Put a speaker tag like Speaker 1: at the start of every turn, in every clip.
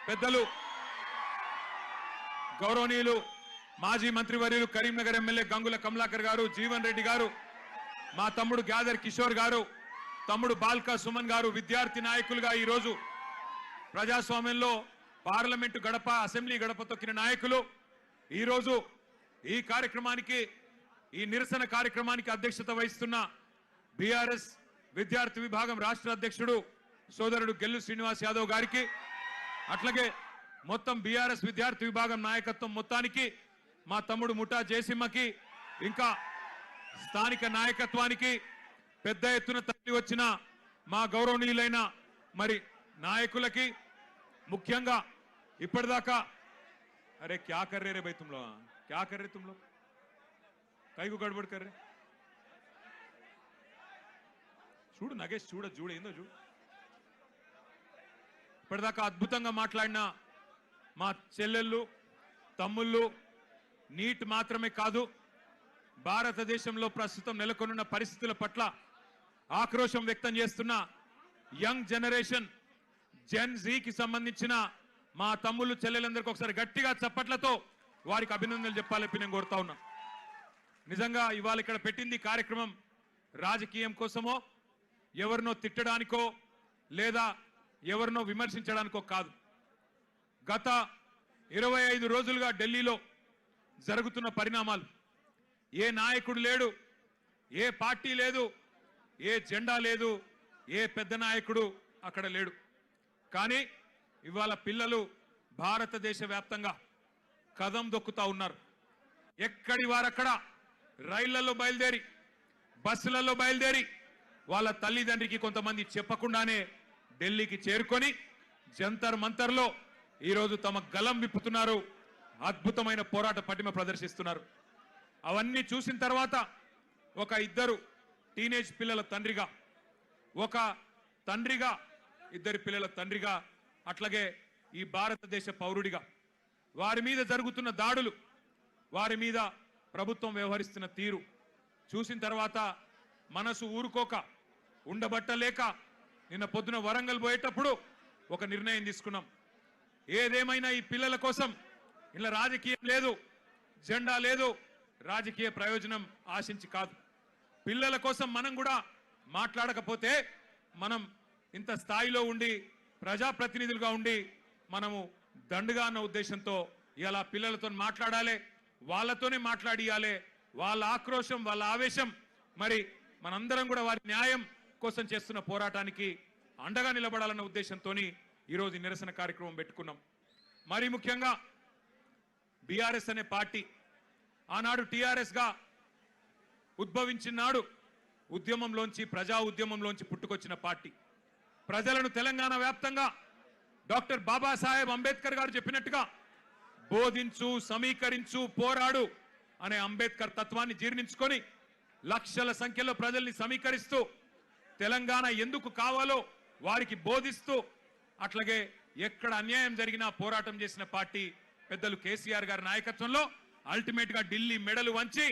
Speaker 1: పెద్దలు గౌరవనీయులు మాజీ మంత్రివర్యులు కరీంనగర్ ఎమ్మెల్యే గంగుల కమలాకర్ గారు, జీవన్ రెడ్డి గారు, మా తమ్ముడు గ్యాదర్ కిషోర్ గారు, తమ్ముడు బాల్కా సుమన్ గారు విద్యార్థి నాయకులుగా ఈ రోజు ప్రజాస్వామ్యంలో పార్లమెంటు గడప, అసెంబ్లీ గడప తొక్కిన నాయకులు ఈ రోజు ఈ కార్యక్రమానికి, ఈ నిరసన కార్యక్రమానికి అధ్యక్షత వహిస్తున్న బీఆర్ఎస్ విద్యార్థి విభాగం రాష్ట్ర అధ్యక్షుడు సోదరుడు గెల్లు శ్రీనివాస్ యాదవ్ గారికి, అట్లాగే మొత్తం బీఆర్ఎస్ విద్యార్థి విభాగం నాయకత్వం మొత్తానికి, మా తమ్ముడు ముఠా జయసింహకి, ఇంకా స్థానిక నాయకత్వానికి, పెద్ద ఎత్తున తరలి వచ్చిన మా గౌరవనీయులైన మరి నాయకులకి, ముఖ్యంగా ఇప్పటిదాకా అరే క్యా కర్రే రే భై తుమ్లో, క్యా కర్రే తుమ్లో, కైకు గడబడి కర్రే, చూడు నగేష్, చూడు ఏందో చూడు. ఇప్పటిదాకా అద్భుతంగా మాట్లాడిన మా చెల్లెళ్ళు, తమ్ముళ్ళు, నీట్ మాత్రమే కాదు భారతదేశంలో ప్రస్తుతం నెలకొన్న పరిస్థితుల పట్ల ఆక్రోశం వ్యక్తం చేస్తున్న యంగ్ జనరేషన్ జెన్ జీకి సంబంధించిన మా తమ్ముళ్ళు, చెల్లెలందరికీ ఒకసారి గట్టిగా చప్పట్లతో వారికి అభినందనలు చెప్పాలని నేను కోరుతా ఉన్నా. నిజంగా ఇవాళ ఇక్కడ పెట్టింది కార్యక్రమం రాజకీయం కోసమో, ఎవరినో తిట్టడానికో లేదా ఎవరినో విమర్శించడానికో కాదు. గత 25 రోజులుగా ఢిల్లీలో జరుగుతున్న పరిణామాలు, ఏ నాయకుడు లేడు, ఏ పార్టీ లేదు, ఏ జెండా లేదు, ఏ పెద్ద నాయకుడు అక్కడ లేడు. కానీ ఇవాళ పిల్లలు భారతదేశ వ్యాప్తంగా కదం దొక్కుతా ఉన్నారు. ఎక్కడి వారక్కడ రైళ్లలో బయలుదేరి, బస్సులలో బయలుదేరి, వాళ్ళ తల్లిదండ్రికి కొంతమంది చెప్పకుండానే ఢిల్లీకి చేరుకొని జంతర్ మంతర్లో ఈరోజు తమ గలం విప్పుతున్నారు, అద్భుతమైన పోరాట పటిమ ప్రదర్శిస్తున్నారు. అవన్నీ చూసిన తర్వాత ఒక ఇద్దరు టీనేజ్ పిల్లల తండ్రిగా, ఒక తండ్రిగా, ఇద్దరి పిల్లల తండ్రిగా, అట్లాగే ఈ భారతదేశ పౌరుడిగా వారి మీద జరుగుతున్న దాడులు, వారి మీద ప్రభుత్వం వ్యవహరిస్తున్న తీరు చూసిన తర్వాత మనసు ఊరుకోక, ఉండబట్టలేక నిన్న పొద్దున వరంగల్ పోయేటప్పుడు ఒక నిర్ణయం తీసుకున్నాం. ఏదేమైనా ఈ పిల్లల కోసం ఇలా రాజకీయం లేదు, జెండా లేదు, రాజకీయ ప్రయోజనం ఆశించి కాదు. పిల్లల కోసం మనం కూడా మాట్లాడకపోతే మనం ఇంత స్థాయిలో ఉండి ప్రజాప్రతినిధులుగా ఉండి మనము దండుగా అన్న ఉద్దేశంతో ఇలా పిల్లలతో మాట్లాడాలి, వాళ్ళతోనే మాట్లాడియాలి. వాళ్ళ ఆక్రోశం, వాళ్ళ ఆవేశం, మరి మనందరం కూడా వారి న్యాయం కోసం చేస్తున్న పోరాటానికి అండగా నిలబడాలన్న ఉద్దేశంతో ఈరోజు నిరసన కార్యక్రమం పెట్టుకున్నాం. మరి ముఖ్యంగా బీఆర్ఎస్ అనే పార్టీ ఆనాడు టీఆర్ఎస్ గా ఉద్భవించినాడు, ఉద్యమంలోంచి, ప్రజా ఉద్యమంలోంచి పుట్టుకొచ్చిన పార్టీ. ప్రజలను తెలంగాణ వ్యాప్తంగా డాక్టర్ బాబాసాహెబ్ అంబేద్కర్ గారు చెప్పినట్టుగా బోధించు, సమీకరించు, పోరాడు అనే అంబేద్కర్ తత్వాన్ని జీర్ణించుకొని లక్షల సంఖ్యలో ప్రజల్ని సమీకరిస్తూ తెలంగాణ ఎందుకు కావాలో వారికి బోధిస్తూ, అట్లాగే ఎక్కడ అన్యాయం జరిగినా పోరాటం చేసిన పార్టీ పెద్దలు కేసీఆర్ గారి నాయకత్వంలో అల్టిమేట్ గా ఢిల్లీ మెడలు వంచి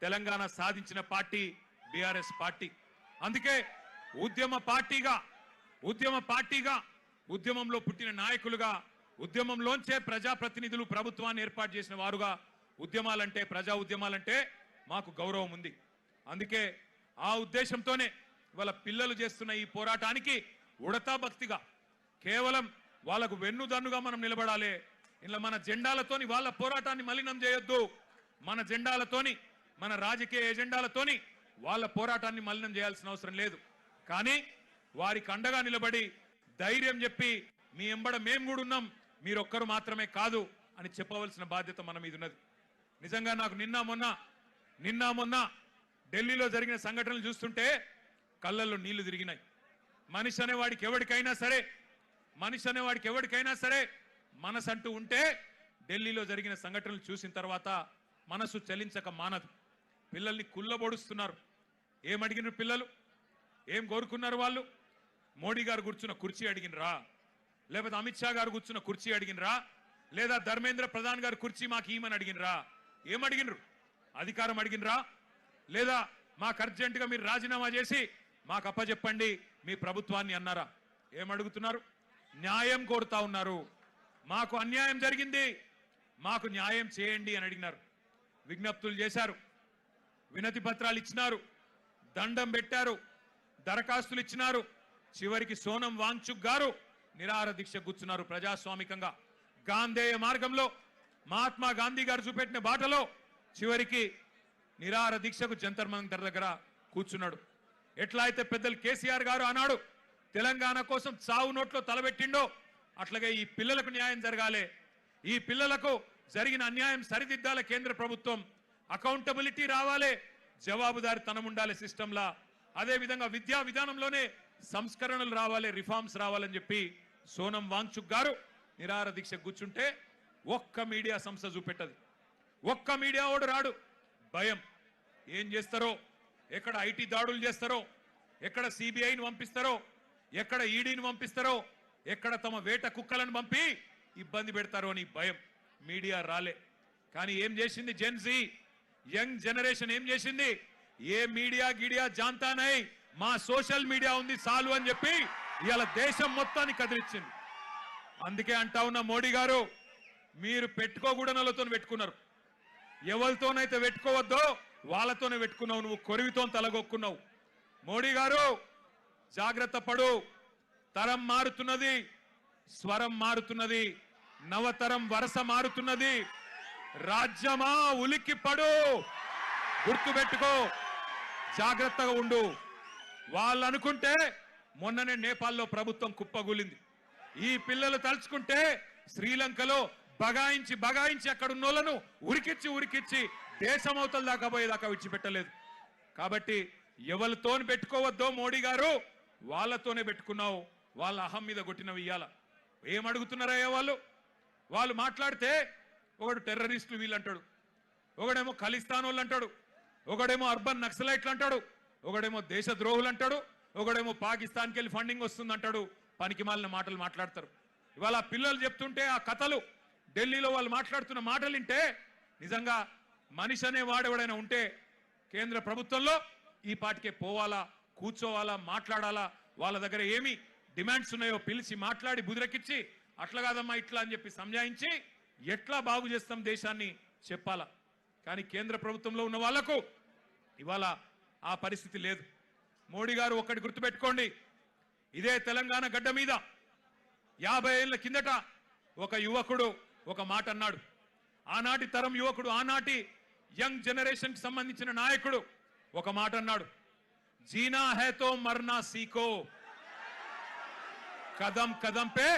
Speaker 1: తెలంగాణ సాధించిన పార్టీ బీఆర్ఎస్ పార్టీ. అందుకే ఉద్యమ పార్టీగా ఉద్యమంలో పుట్టిన నాయకులుగా, ఉద్యమంలోంచే ప్రజాప్రతినిధులు ప్రభుత్వాన్ని ఏర్పాటు చేసిన వారుగా ఉద్యమాలంటే, ప్రజా ఉద్యమాలంటే మాకు గౌరవం ఉంది. అందుకే ఆ ఉద్దేశంతోనే వాళ్ళ పిల్లలు చేస్తున్న ఈ పోరాటానికి ఉడతా భక్తిగా కేవలం వాళ్ళకు వెన్నుదన్నుగా మనం నిలబడాలి. ఇలా మన జెండాలతోని వాళ్ళ పోరాటాన్ని మలినం చేయొద్దు, మన జెండాలతోని, మన రాజకీయ ఎజెండాలతోని వాళ్ళ పోరాటాన్ని మలినం చేయాల్సిన అవసరం లేదు. కానీ వారికి అండగా నిలబడి ధైర్యం చెప్పి మీ ఎంబడ మేము కూడా ఉన్నాం, మీరొక్కరు మాత్రమే కాదు అని చెప్పవలసిన బాధ్యత మన మీద ఉన్నది. నిజంగా నాకు నిన్న మొన్న ఢిల్లీలో జరిగిన సంఘటనలు చూస్తుంటే కళ్ళల్లో నీళ్లు తిరిగినాయి. మనిషి అనేవాడికి ఎవరికైనా సరే మనసంటూ ఉంటే ఢిల్లీలో జరిగిన సంఘటనలు చూసిన తర్వాత మనసు చలించక మానదు. పిల్లల్ని కుల్లబొడుస్తున్నారు. ఏమడిగినారు పిల్లలు, ఏం కోరుకున్నారు వాళ్ళు? మోడీ గారు కూర్చున్న కుర్చీ అడిగినరా, లేకపోతే అమిత్ షా గారు కూర్చున్న కుర్చీ అడిగినరా, లేదా ధర్మేంద్ర ప్రధాన్ గారు కుర్చీ మాకు ఈమని అడిగినరా? ఏమడిగినరు? అధికారం అడిగినరా? లేదా మాకు అర్జెంటుగా మీరు రాజీనామా చేసి మాకు అప్పచెప్పండి మీ ప్రభుత్వాన్ని అన్నారా? ఏమడుగుతున్నారు? న్యాయం కోరుతా ఉన్నారు. మాకు అన్యాయం జరిగింది, మాకు న్యాయం చేయండి అని అడిగినారు. విజ్ఞప్తులు చేశారు, వినతి పత్రాలు ఇచ్చినారు, దండం పెట్టారు, దరఖాస్తులు ఇచ్చినారు. చివరికి సోనం వాంగ్చుక్ గారు నిరాహార దీక్ష కూర్చున్నారు. ప్రజాస్వామికంగా గాంధేయ మార్గంలో మహాత్మా గాంధీ గారు చూపెట్టిన బాటలో చివరికి నిరాహార దీక్షకు జంతర్ మంతర్ దగ్గర కూర్చున్నాడు. ఎట్లా అయితే పెద్దలు కేసీఆర్ గారు అన్నాడు తెలంగాణ కోసం చావు నోట్లో తలబెట్టిండో, అట్లాగే ఈ పిల్లలకు న్యాయం జరగాలి, ఈ పిల్లలకు జరిగిన అన్యాయం సరిదిద్దాలి. కేంద్ర ప్రభుత్వం అకౌంటబిలిటీ రావాలి, జవాబుదారితనం ఉండాలి సిస్టంలా. అదేవిధంగా విద్యా విధానంలోనే సంస్కరణలు రావాలి, రిఫార్మ్స్ రావాలని చెప్పి సోనం వాంగ్చుక్ గారు నిరాహార దీక్ష కూర్చుంటే ఒక్క మీడియా సంస్థ చూపెట్టదు, ఒక్క మీడియా ఓడు రాడు. భయం, ఏం చేస్తారో, ఎక్కడ ఐటీ దాడులు చేస్తారో, ఎక్కడ సిబిఐని పంపిస్తారో, ఎక్కడ ఈడీని పంపిస్తారో, ఎక్కడ తమ వేట కుక్కలను పంపి ఇబ్బంది పెడతారో అని భయం. మీడియా రాలే. కానీ ఏం చేసింది జెన్జీ, యంగ్ జనరేషన్ ఏం చేసింది? ఏ మీడియా గిడియా జాంతా నై, మా సోషల్ మీడియా ఉంది చాలు అని చెప్పి ఇవాళ దేశం మొత్తాన్ని కదిలిచ్చింది. అందుకే అంటా ఉన్న మోడీ గారు, మీరు పెట్టుకోకూడనలతో పెట్టుకున్నారు, ఎవరితోనైతే పెట్టుకోవద్దో వాళ్ళతోనే పెట్టుకున్నావు, నువ్వు కొరివితో తలగొక్కున్నావు. మోడీ గారు జాగ్రత్త పడు, తరం మారుతున్నది, స్వరం మారుతున్నది, నవతరం వరస మారుతున్నది. రాజ్యమా ఉలిక్కి పడు, గుర్తుపెట్టుకో, జాగ్రత్తగా ఉండు. వాళ్ళు అనుకుంటే మొన్ననే నేపాల్లో ప్రభుత్వం కుప్పగూలింది. ఈ పిల్లలు తలుచుకుంటే శ్రీలంకలో బగాయించి బగాయించి అక్కడ ఉన్నోళ్లను ఉరికిచ్చి దేశం అవతల దాకా పోయేదాకా విడిచిపెట్టలేదు. కాబట్టి ఎవరితో పెట్టుకోవద్దో మోడీ గారు, వాళ్ళతోనే పెట్టుకున్నావు. వాళ్ళ అహం మీద కొట్టినవి ఇయ్యాల. ఏమడుగుతున్నారయ్యా వాళ్ళు మాట్లాడితే ఒకడు టెర్రరిస్టులు వీళ్ళు అంటాడు, ఒకడేమో ఖలిస్తాన్ వాళ్ళు అంటాడు, ఒకడేమో అర్బన్ నక్సలైట్లు అంటాడు, ఒకడేమో దేశద్రోహులు అంటాడు, ఒకడేమో పాకిస్తాన్కి వెళ్ళి ఫండింగ్ వస్తుంది అంటాడు. పనికి మాలిన మాటలు మాట్లాడతారు. ఇవాళ పిల్లలు చెప్తుంటే ఆ కథలు, ఢిల్లీలో వాళ్ళు మాట్లాడుతున్న మాటలు వింటే నిజంగా మనిషి అనే వాడెవడైనా ఉంటే కేంద్ర ప్రభుత్వంలో ఈ పాటికే పోవాలా, కూర్చోవాలా, మాట్లాడాలా. వాళ్ళ దగ్గర ఏమి డిమాండ్స్ ఉన్నాయో పిలిచి మాట్లాడి బుదిరెక్కించి అట్లా కాదమ్మా ఇట్లా అని చెప్పి సంజాయించి ఎట్లా బాగు చేస్తాం దేశాన్ని చెప్పాలా. కానీ కేంద్ర ప్రభుత్వంలో ఉన్న వాళ్లకు ఇవాళ ఆ పరిస్థితి లేదు. మోడీ గారు ఒక్కటి గుర్తుపెట్టుకోండి, ఇదే తెలంగాణ గడ్డ మీద 50 ఏళ్ల కిందట ఒక యువకుడు ఒక మాట అన్నాడు. ఆనాటి తరం యువకుడు, ఆనాటి యంగ్ జనరేషన్ కి సంబంధించిన నాయకుడు ఒక మాట అన్నాడు, జీనా హై తో మర్నా సీఖో, కదం కదం పే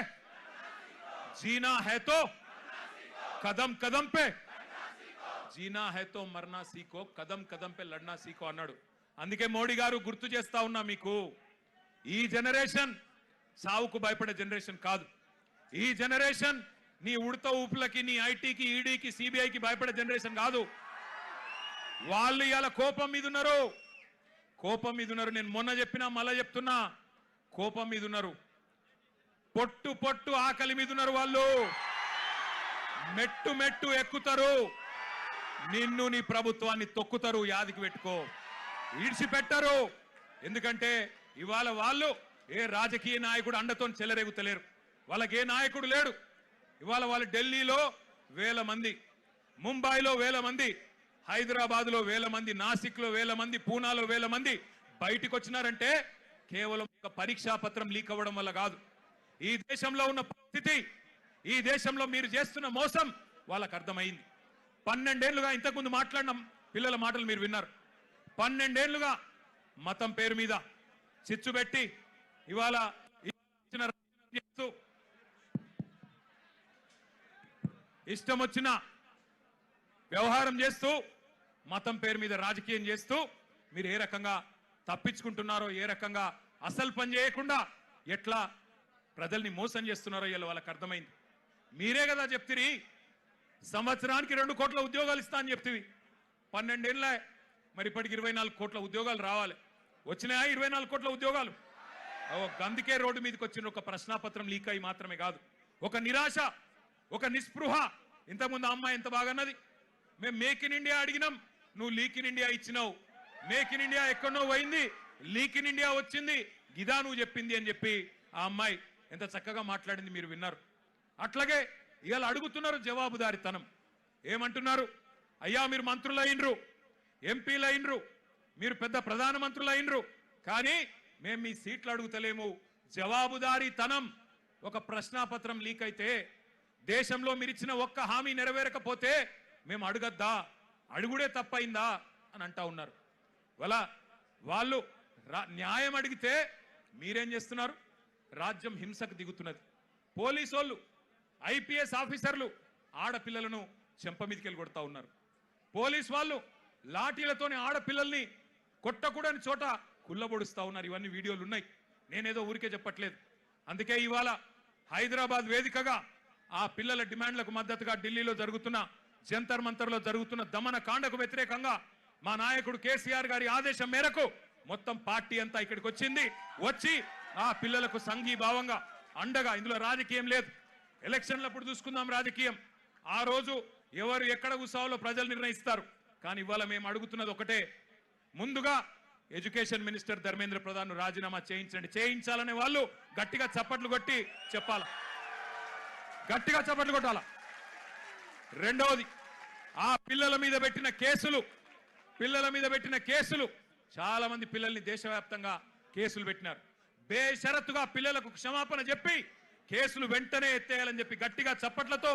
Speaker 1: జీనా హై తో కదం కదం పే జీనా హై తో మర్నా సీఖో, కదం కదం పే లడ్నా సీఖో అన్నాడు. అందుకే మోడీ గారు గుర్తు చేస్తా ఉన్నా మీకు, ఈ జనరేషన్ సావుకు భయపడే జనరేషన్ కాదు. ఈ జనరేషన్ నీ ఉడత ఊపులకి, నీ ఐటీకి, ఈడీకి, సిబిఐకి భయపడే జనరేషన్ కాదు. వాళ్ళు ఇవాళ కోపం మీద ఉన్నారు, కోపం మీద ఉన్నారు. నేను మొన్న చెప్పినా మళ్ళా చెప్తున్నా, కోపం మీద ఉన్నారు, పొట్టు పొట్టు ఆకలి మీద ఉన్నారు. వాళ్ళు మెట్టు మెట్టు ఎక్కుతారు, నిన్ను నీ ప్రభుత్వాన్ని తొక్కుతారు. యాదికి పెట్టుకో, ఈడ్చిపెట్టరు. ఎందుకంటే ఇవాళ వాళ్ళు ఏ రాజకీయ నాయకుడు అండతో చెలరేగుతలేరు, వాళ్ళకి ఏ నాయకుడు లేడు. ఇవాళ వాళ్ళు ఢిల్లీలో 1000 మంది, ముంబైలో 1000 మంది, హైదరాబాద్లో 1000 మంది, నాసిక్లో 1000 మంది, పూనాలో 1000 మంది బయటికి వచ్చినారంటే కేవలం ఒక పరీక్షా పత్రం లీక్ అవ్వడం వల్ల కాదు. ఈ దేశంలో ఉన్న పరిస్థితి, ఈ దేశంలో మీరు చేస్తున్న మోసం వాళ్ళకు అర్థమైంది. 12 ఏళ్లుగా ఇంతకుముందు మాట్లాడిన పిల్లల మాటలు మీరు విన్నారు. 12 ఏళ్లుగా మతం పేరు మీద చిచ్చు పెట్టి ఇవాళ ఇష్టం వచ్చిన వ్యవహారం చేస్తూ, మతం పేరు మీద రాజకీయం చేస్తూ మీరు ఏ రకంగా తప్పించుకుంటున్నారో, ఏ రకంగా అసలు పని చేయకుండా ఎట్లా ప్రజల్ని మోసం చేస్తున్నారో ఇలా వాళ్ళకి అర్థమైంది. మీరే కదా చెప్తిరి సంవత్సరానికి 2 కోట్ల ఉద్యోగాలు ఇస్తా అని చెప్తివి. 12 ఏళ్ళ మరి ఇప్పటికి 24 కోట్ల ఉద్యోగాలు రావాలి. వచ్చినాయా 24 కోట్ల ఉద్యోగాలు? అందుకే రోడ్డు మీదకి వచ్చిన ఒక ప్రశ్నాపత్రం లీక్ అయి మాత్రమే కాదు, ఒక నిరాశ, ఒక నిస్పృహ. ఇంతకుముందు అమ్మాయి ఎంత బాగా అన్నది, మేము మేక్ ఇన్ ఇండియా అడిగినాం, నువ్వు లీక్ ఇన్ ఇండియా ఇచ్చినావు. మేక్ ఇన్ ఇండియా ఎక్కడో పోయింది, లీక్ ఇన్ ఇండియా వచ్చింది, గిదా నువ్వు చెప్పింది అని చెప్పి ఆ అమ్మాయి ఎంత చక్కగా మాట్లాడింది మీరు విన్నారు. అట్లాగే ఇవాళ అడుగుతున్నారు జవాబుదారితనం. ఏమంటున్నారు? అయ్యా మీరు మంత్రులైనరు, ఎంపీలైనరు, మీరు పెద్ద ప్రధానమంత్రులైనరు, కానీ మేము మీ సీట్లు అడుగుతలేము. జవాబుదారీతనం. ఒక ప్రశ్నాపత్రం లీక్ అయితే దేశంలో మీరు ఇచ్చిన ఒక్క హామీ నెరవేరకపోతే మేము అడగద్దా, అడుగుడే తప్పైందా అని అంటా ఉన్నారు. వాళ్ళు న్యాయం అడిగితే మీరేం చేస్తున్నారు? రాజ్యం హింసకు దిగుతున్నది. పోలీసు వాళ్ళు, ఐపీఎస్ ఆఫీసర్లు ఆడపిల్లలను చెంప మీదకెళ్ళి కొడతా ఉన్నారు. పోలీసు వాళ్ళు లాఠీలతోనే ఆడపిల్లల్ని కొట్టకూడని చోట కుల్లబొడుస్తా ఉన్నారు. ఇవన్నీ వీడియోలు ఉన్నాయి, నేనేదో ఊరికే చెప్పట్లేదు. అందుకే ఇవాళ హైదరాబాద్ వేదికగా ఆ పిల్లల డిమాండ్లకు మద్దతుగా ఢిల్లీలో జరుగుతున్న జంతర్ మంతర్లో జరుగుతున్న దమన కాండకు వ్యతిరేకంగా మా నాయకుడు కేసీఆర్ గారి ఆదేశం మేరకు మొత్తం పార్టీ అంతా ఇక్కడికి వచ్చింది. వచ్చి ఆ పిల్లలకు సంఘీభావంగా అండగా, ఇందులో రాజకీయం లేదు, ఎలక్షన్లప్పుడు చూసుకుందాం రాజకీయం, ఆ రోజు ఎవరు ఎక్కడ కూర్చోవాలో ప్రజలు నిర్ణయిస్తారు. కానీ ఇవాళ మేము అడుగుతున్నది ఒకటే, ముందుగా ఎడ్యుకేషన్ మినిస్టర్ ధర్మేంద్ర ప్రధాన్ రాజీనామా చేయించండి. చేయించాలనే వాళ్ళు గట్టిగా చప్పట్లు కొట్టి చెప్పాల, గట్టిగా చప్పట్లు కొట్టాల. రెండవది, ఆ పిల్లల మీద పెట్టిన కేసులు చాలా మంది పిల్లల్ని దేశవ్యాప్తంగా కేసులు పెట్టినారు. బేషరతుగా పిల్లలకు క్షమాపణ చెప్పి కేసులు వెంటనే ఎత్తేయాలని చెప్పి గట్టిగా చప్పట్లతో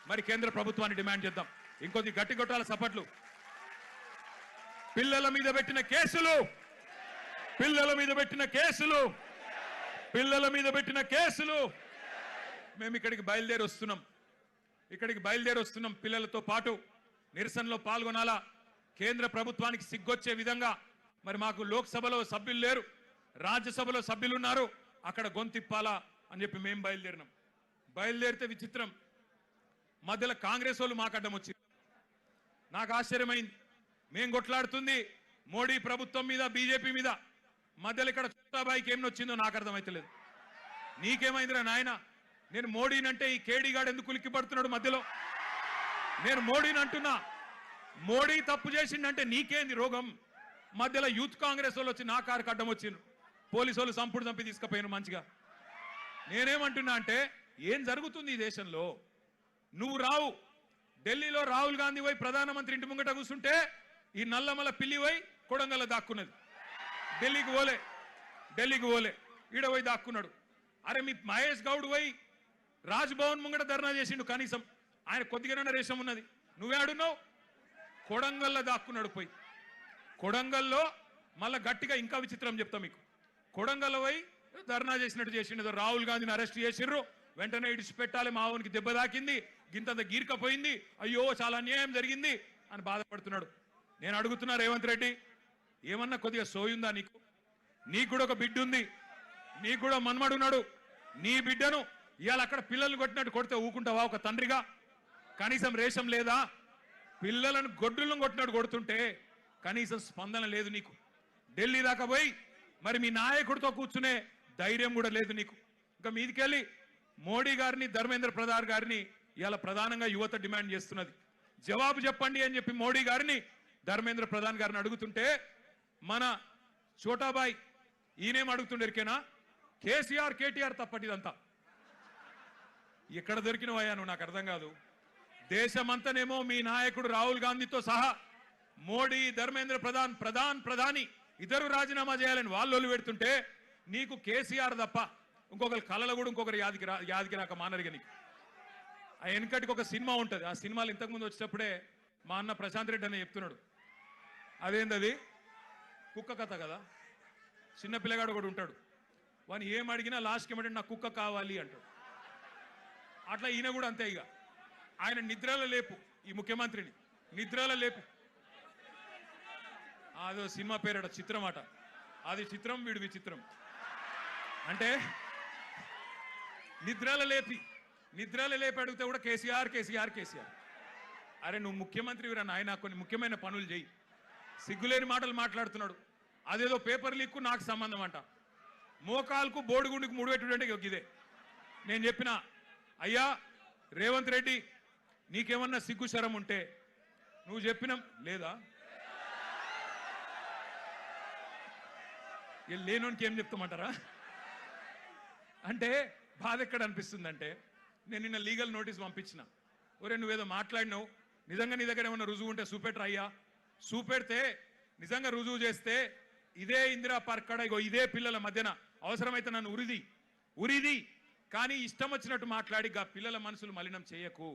Speaker 1: మరి కేంద్ర ప్రభుత్వాన్ని డిమాండ్ చేద్దాం. ఇంకొద్ది గట్టి కొట్టాల చప్పట్లు. పిల్లల మీద పెట్టిన కేసులు మేము ఇక్కడికి బయలుదేరి వస్తున్నాం. పిల్లలతో పాటు నిరసనలో పాల్గొనాలా. కేంద్ర ప్రభుత్వానికి సిగ్గొచ్చే విధంగా మరి మాకు లోక్సభలో సభ్యులు లేరు, రాజ్యసభలో సభ్యులు ఉన్నారు, అక్కడ గొంతిప్పాలా అని చెప్పి మేము బయలుదేరితే విచిత్రం, మధ్యలో కాంగ్రెస్ వాళ్ళు మాకు అడ్డం వచ్చింది. నాకు ఆశ్చర్యమైంది. మేం కొట్లాడుతుంది మోడీ ప్రభుత్వం మీద, బీజేపీ మీద, మధ్యలో ఇక్కడ చోటాబాయికి ఏం వచ్చిందో నాకు అర్థమైతలేదు. నీకేమైందిరా నాయన? నేను మోడీనంటే ఈ కేడీగాడు ఎందుకు ఉలిక్కి పడుతున్నాడు మధ్యలో? నేను మోడీని అంటున్నా, మోడీ తప్పు చేసిండంటే నీకేంది రోగం? మధ్యలో యూత్ కాంగ్రెస్ వాళ్ళు వచ్చి నా కారుకు అడ్డం వచ్చిండ్రు, పోలీసు వాళ్ళు సంపుడు చంపి తీసుకుపోయాను మంచిగా. నేనేమంటున్నా అంటే, ఏం జరుగుతుంది ఈ దేశంలో? నువ్వు రావు, ఢిల్లీలో రాహుల్ గాంధీ పోయి ప్రధానమంత్రి ఇంటి ముంగట కూర్చుంటే ఈ నల్లమల పిల్లి పోయి కొడంగల్లో దాక్కున్నది. ఢిల్లీకి పోలే ఈడ పోయి దాక్కున్నాడు. అరే మీ మహేష్ గౌడ్ పోయి రాజ్భవన్ ముంగట ధర్నా చేసిండు, కనీసం ఆయన కొద్దిగానే రేషం ఉన్నది. నువ్వే ఆడున్నావు, కొడంగల్లో దాక్కున్నాడు. పోయి కొడంగల్లో మళ్ళా గట్టిగా ఇంకా విచిత్రం చెప్తా మీకు. కొడంగల్లో పోయి ధర్నా చేసినట్టు చేసిండు. రాహుల్ గాంధీని అరెస్ట్ చేసిర్రు, వెంటనే ఇడిచిపెట్టాలి, మావునికి దెబ్బ తాకింది, గింతంత గీర్కపోయింది, అయ్యో చాలా అన్యాయం జరిగింది అని బాధపడుతున్నాడు. నేను అడుగుతున్నా రేవంత్ రెడ్డి, ఏమన్నా కొద్దిగా సోయుందా నీకు? నీకు కూడా ఒక బిడ్డ ఉంది, నీకు కూడా మన్మడున్నాడు. నీ బిడ్డను ఇవాళ అక్కడ పిల్లల్ని కొట్టినట్టు కొడితే ఊకుంటావా ఒక తండ్రిగా? కనీసం రేషం లేదా? పిల్లలను గొడ్డులను కొట్టినట్టు కొడుతుంటే కనీసం స్పందన లేదు నీకు. ఢిల్లీ దాకా పోయి మరి మీ నాయకుడితో కూర్చునే ధైర్యం కూడా లేదు నీకు. ఇంకా మీదికెళ్ళి మోడీ గారిని, ధర్మేంద్ర ప్రధాన్ గారిని ఇవాళ ప్రధానంగా యువత డిమాండ్ చేస్తున్నది. జవాబు చెప్పండి అని చెప్పి మోడీ గారిని, ధర్మేంద్ర ప్రధాన్ గారిని అడుగుతుంటే మన చోటాబాయ్ ఈయనేం అడుగుతుండేరికేనా? కేసీఆర్ కేటీఆర్ తప్పటిదంతా. ఎక్కడ దొరికినవయ్యా నువ్వు? నాకు అర్థం కాదు. దేశమంతనేమో మీ నాయకుడు రాహుల్ గాంధీతో సహా మోడీ, ధర్మేంద్ర ప్రధాని ఇద్దరు రాజీనామా చేయాలని వాళ్ళు పెడుతుంటే నీకు కేసీఆర్ తప్ప ఇంకొకరు కళలు కూడా ఇంకొకరు యాదికి రాక మానరిగా నీకు. ఆ వెనకటికి ఒక సినిమా ఉంటుంది, ఆ సినిమాలు ఇంతకుముందు వచ్చేటప్పుడే మా అన్న ప్రశాంత్ రెడ్డి అని చెప్తున్నాడు. అదేందది? కుక్క కథ కదా. చిన్న పిల్లగాడు కూడా ఉంటాడు, వాని ఏం అడిగినా లాస్ట్కి ఏమంటే నాకు కుక్క కావాలి అంటాడు. అట్లా ఈయన కూడా అంతే. ఇక ఆయన నిద్రలో లేపు, ఈ ముఖ్యమంత్రిని నిద్రలో లేపు. అదో సినిమా పేరట, చిత్రం అట. అది చిత్రం, వీడు విచిత్రం. అంటే నిద్రలో లేపి అడిగితే కూడా కేసీఆర్. అరే నువ్వు ముఖ్యమంత్రి వీరా నాయన, కొన్ని ముఖ్యమైన పనులు చేయి. సిగ్గులేని మాటలు మాట్లాడుతున్నాడు. అదేదో పేపర్ లీక్కు నాకు సంబంధం అంట. మోకాలకు బోడిగుండికి ముడిపెట్టుడంటే ఇదే. నేను చెప్పిన, అయ్యా రేవంత్ రెడ్డి నీకేమన్నా సిగ్గు శరం ఉంటే నువ్వు చెప్పిన లేదా? లేనోనికి ఏం చెప్తామంటారా? అంటే బాధ ఎక్కడ అనిపిస్తుందంటే, నేను నిన్న లీగల్ నోటీస్ పంపించిన. ఒరే నువ్వేదో మాట్లాడినావు, నిజంగా నీ దగ్గర ఏమన్నా రుజువు ఉంటే చూపెట్టరా అయ్యా, చూపెడితే నిజంగా రుజువు చేస్తే ఇదే ఇందిరా పార్క్ కాడ ఇగో ఇదే పిల్లల మధ్యన అవసరమైతే నన్ను ఉరిది కానీ ఇష్టం వచ్చినట్టు మాట్లాడి గా పిల్లల మనసులు మలినం చేయకు.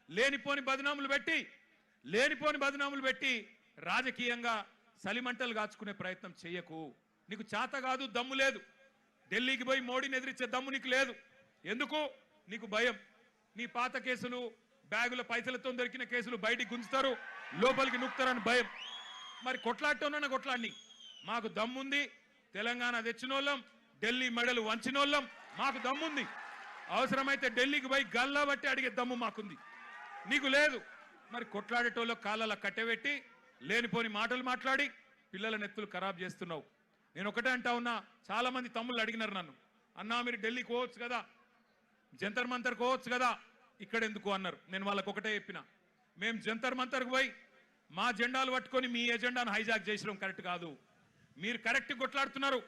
Speaker 1: లేనిపోని బదనాములు పెట్టి రాజకీయంగా సలిమంటలు కాచుకునే ప్రయత్నం చేయకు. నీకు చేత కాదు, దమ్ము లేదు. ఢిల్లీకి పోయి మోడీని ఎదిరించే దమ్ము నీకు లేదు. ఎందుకు? నీకు భయం. నీ పాత కేసులు, బ్యాగుల పైసలతో దొరికిన కేసులు బయటికి గుంజుతారు, లోపలికి నూకుతారని భయం. మరి కొట్లాడటం కొట్లాడిని. మాకు దమ్ముంది, తెలంగాణ తెచ్చినోళ్ళం, ఢిల్లీ మెడలు వంచినోళ్ళం, మాకు దమ్ముంది. అవసరమైతే ఢిల్లీకి పోయి గల్లా బట్టి అడిగే దమ్ము మాకుంది, నీకు లేదు. మరి కొట్లాడేటోళ్ళు కాళ్ళ కట్టెబెట్టి లేనిపోని మాటలు మాట్లాడి పిల్లల నెత్తులు ఖరాబ్ చేస్తున్నావు. నేను ఒకటే అంటా ఉన్నా, చాలా మంది తమ్ముళ్ళు అడిగినారు నన్ను, అన్నా మీరు ఢిల్లీకి పోవచ్చు కదా, జంతర్ మంతర్ పోవచ్చు కదా, ఇక్కడ ఎందుకు అన్నారు. నేను వాళ్ళకు ఒకటే చెప్పిన, మేము జంతర్ మంతర్కు పోయి మా జెండాలు పట్టుకొని మీ ఎజెండాను హైజాక్ చేసడం కరెక్ట్ కాదు. మీరు కరెక్ట్ కొట్లాడుతున్నారు.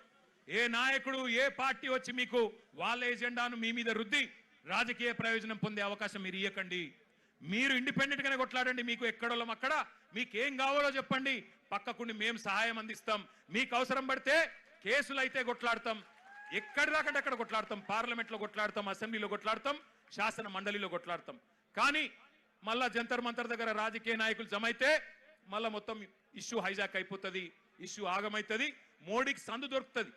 Speaker 1: ఏ నాయకుడు, ఏ పార్టీ వచ్చి మీకు వాళ్ళ ఎజెండాను మీ మీద రుద్ది రాజకీయ ప్రయోజనం పొందే అవకాశం మీరు ఇవ్వకండి. మీరు ఇండిపెండెంట్ గానే కొట్లాడండి. మీకు ఎక్కడోళ్ళం అక్కడ, మీకేం కావాలో చెప్పండి, పక్కకుండి మేము సహాయం అందిస్తాం. మీకు అవసరం పడితే కేసులు అయితే కొట్లాడతాం, ఎక్కడి దాకంటే అక్కడ కొట్లాడతాం, పార్లమెంట్లో కొట్లాడతాం, అసెంబ్లీలో కొట్లాడతాం, శాసన మండలిలో కొట్లాడతాం. కానీ మళ్ళా జంతర్ మంతర్ దగ్గర రాజకీయ నాయకులు జమైతే మళ్ళా మొత్తం ఇష్యూ హైజాక్ అయిపోతుంది, ఇష్యూ ఆగమైతుంది. మోడీకి సందు దొరుకుతుంది.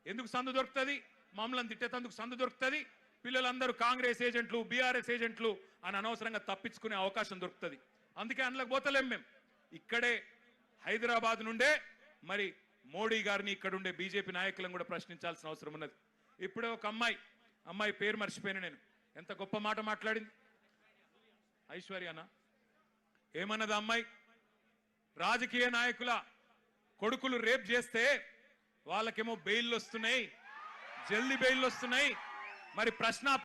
Speaker 1: ఎందుకు సందు దొరుకుతుంది? మమ్మల్ని తిట్టేందుకు సందు దొరుకుతుంది. పిల్లలందరూ కాంగ్రెస్ ఏజెంట్లు, బీఆర్ఎస్ ఏజెంట్లు అని అనవసరంగా తప్పించుకునే అవకాశం దొరుకుతుంది. అందుకే అందులోకి పోతలేం. మేము ఇక్కడే హైదరాబాద్ నుండే మరి మోడీ గారిని, ఇక్కడ ఉండే బీజేపీ నాయకులను కూడా ప్రశ్నించాల్సిన అవసరం ఉన్నది. ఇప్పుడే ఒక అమ్మాయి పేరు మర్చిపోయాను నేను, ఎంత గొప్ప మాట మాట్లాడింది. ఐశ్వర్యనా ఏమన్నది అమ్మాయి? రాజకీయ నాయకుల కొడుకులు రేప్ చేస్తే వాళ్ళకేమో బెయిల్ వస్తున్నాయి, జల్దీ బెయిల్ వస్తున్నాయి. మరి ప్రశ్న